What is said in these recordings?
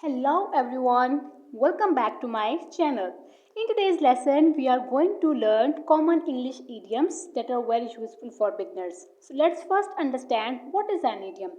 Hello everyone, welcome back to my channel. In today's lesson, we are going to learn common English idioms that are very useful for beginners. So let's first understand what is an idiom.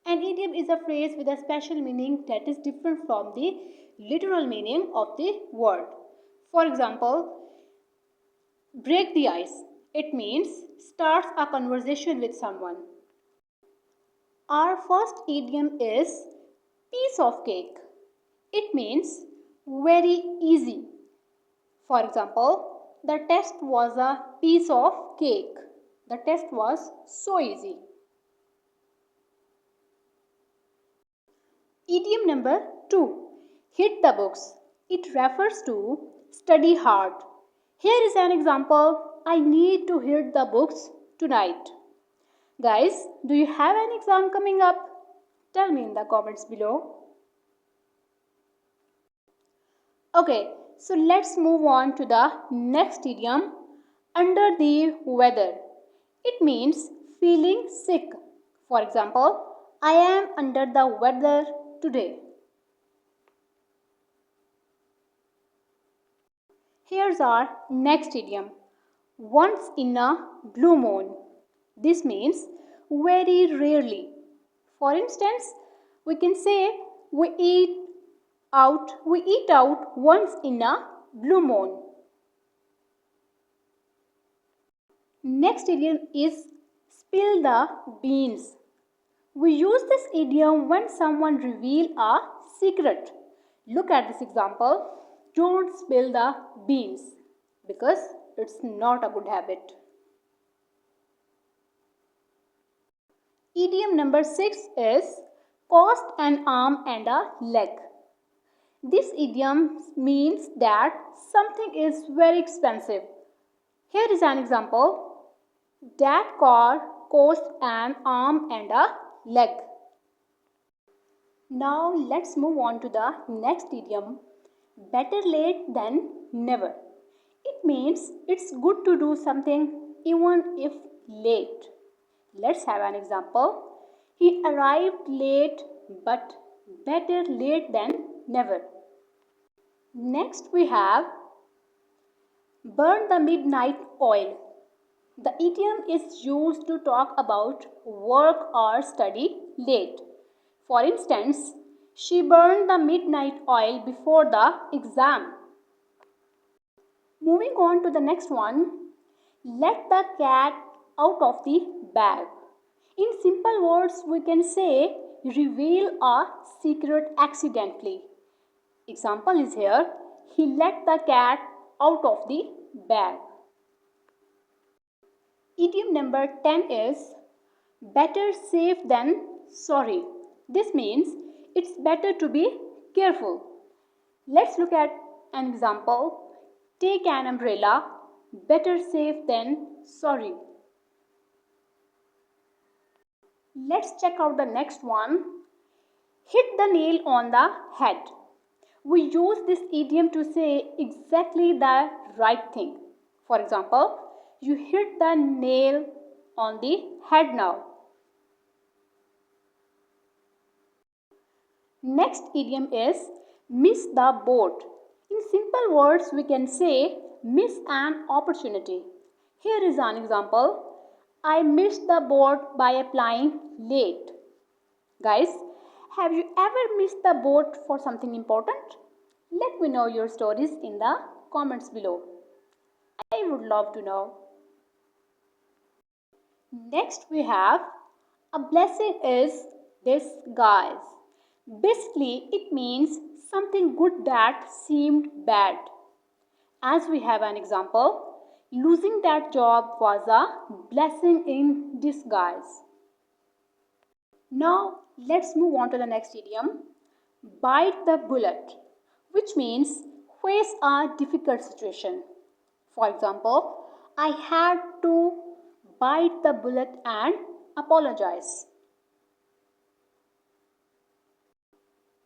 An idiom is a phrase with a special meaning that is different from the literal meaning of the word. For example, break the ice. It means starts a conversation with someone. Our first idiom is piece of cake. It means very easy. For example, the test was a piece of cake. The test was so easy. Idiom number 2. Hit the books. It refers to study hard. Here is an example. I need to hit the books tonight. Guys, do you have an exam coming up? Tell me in the comments below. Okay, so let's move on to the next idiom, under the weather. It means feeling sick. For example, I am under the weather today. Here's our next idiom, once in a blue moon. This means very rarely. For instance, we can say we eat out once in a blue moon. Next idiom is spill the beans. We use this idiom when someone reveals a secret. Look at this example. Don't spill the beans because it's not a good habit. Idiom number 6 is cost an arm and a leg. This idiom means that something is very expensive. Here is an example. That car cost an arm and a leg. Now let's move on to the next idiom, better late than never. It means it's good to do something even if late. Let's have an example. He arrived late, but better late than never. Next we have burn the midnight oil. The idiom is used to talk about work or study late. For instance, she burned the midnight oil before the exam. Moving on to the next one, let the cat out of the bag. In simple words, we can say reveal a secret accidentally. Example is here, he let the cat out of the bag. Idiom number 10 is better safe than sorry. This means it's better to be careful. Let's look at an example. Take an umbrella, better safe than sorry. Let's check out the next one. Hit the nail on the head. We use this idiom to say exactly the right thing. For example, you hit the nail on the head now. Next idiom is miss the boat. In simple words, we can say miss an opportunity. Here is an example. I missed the boat by applying late. Guys, have you ever missed the boat for something important? Let me know your stories in the comments below. I would love to know. Next we have a blessing is disguise. Basically, it means something good that seemed bad. As we have an example, losing that job was a blessing in disguise. Now, let's move on to the next idiom, bite the bullet, which means face a difficult situation. For example, I had to bite the bullet and apologize.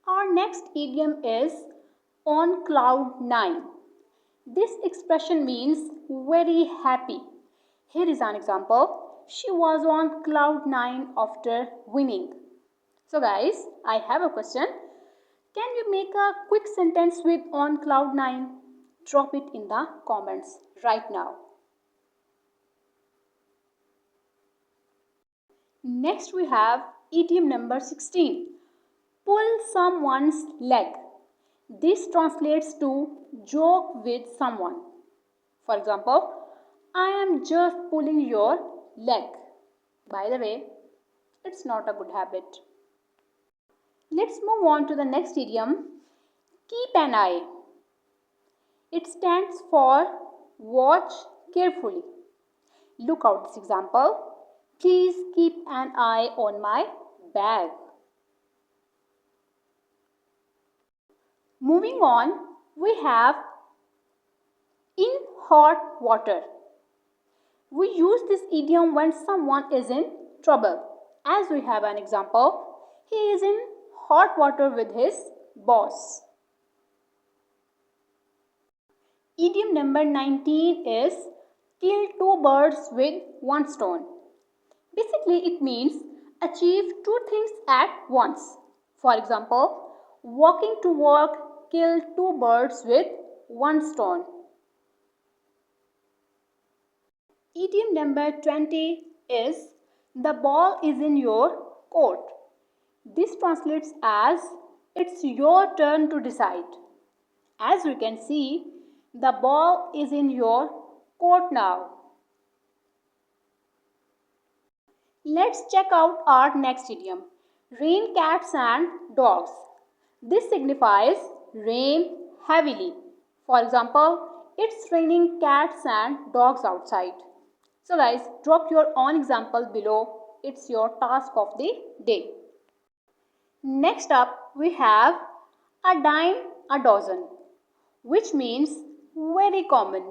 Our next idiom is on cloud 9. This expression means very happy. Here is an example. She was on cloud 9 after winning. So guys, I have a question. Can you make a quick sentence with on cloud 9? Drop it in the comments right now. Next we have idiom number 16. Pull someone's leg. This translates to joke with someone. For example, I am just pulling your leg. By the way, it's not a good habit. Let's move on to the next idiom. Keep an eye. It stands for watch carefully. Look out this example. Please keep an eye on my bag. Moving on, we have in hot water. We use this idiom when someone is in trouble. As we have an example, he is in hot water with his boss. Idiom number 19 is kill two birds with one stone. Basically, it means achieve two things at once. For example, walking to work, kill two birds with one stone. Idiom number 20 is the ball is in your court. This translates as it's your turn to decide. As we can see, the ball is in your court now. Let's check out our next idiom. Rain cats and dogs. This signifies rain heavily. For example, it's raining cats and dogs outside. So guys, drop your own example below. It's your task of the day. Next up, we have a dime a dozen, which means very common.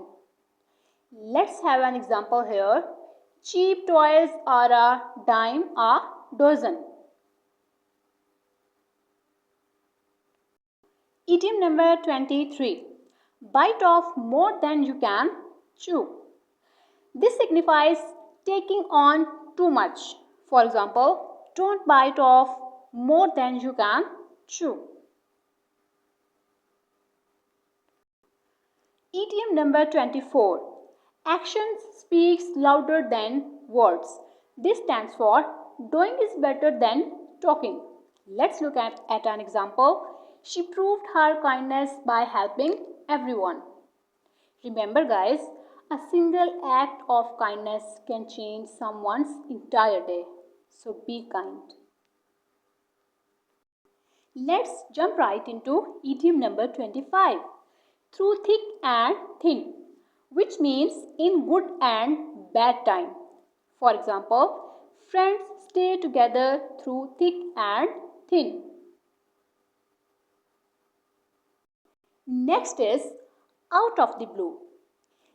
Let's have an example here. Cheap toys are a dime a dozen. Idiom number 23. Bite off more than you can chew. This signifies taking on too much. For example, don't bite off more than you can chew. Idiom number 24. Actions speaks louder than words. This stands for doing is better than talking. Let's look at an example. She proved her kindness by helping everyone. Remember guys, a single act of kindness can change someone's entire day. So be kind. Let's jump right into idiom number 25. Through thick and thin, which means in good and bad time. For example, friends stay together through thick and thin. Next is out of the blue.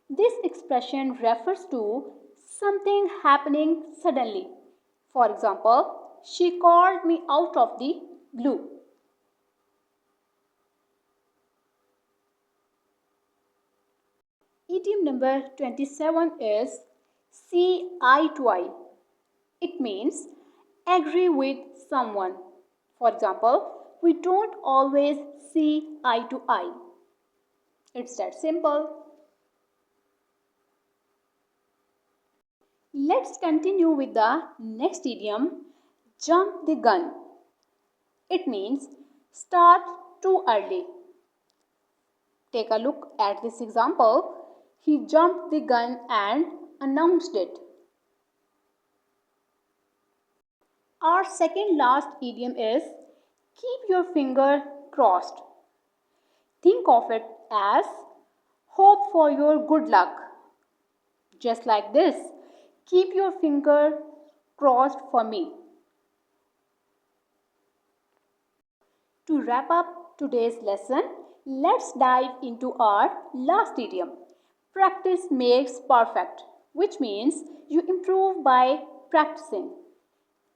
This expression refers to something happening suddenly. For example, she called me out of the blue. Idiom number 27 is see eye to eye. It means agree with someone. For example, we don't always see eye to eye. It's that simple. Let's continue with the next idiom, jump the gun. It means start too early. Take a look at this example. He jumped the gun and announced it. Our second last idiom is keep your finger crossed. Think of it as hope for your good luck. Just like this, keep your finger crossed for me. To wrap up today's lesson, let's dive into our last idiom. Practice makes perfect, which means you improve by practicing.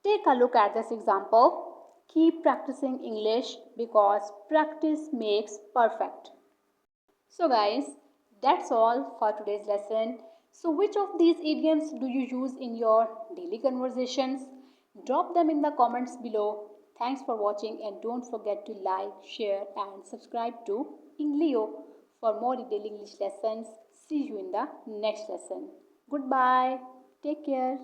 Take a look at this example. Keep practicing English because practice makes perfect. So guys, that's all for today's lesson. So which of these idioms do you use in your daily conversations? Drop them in the comments below. Thanks for watching and don't forget to like, share and subscribe to Englio for more detailed English lessons. See you in the next lesson. Goodbye. Take care.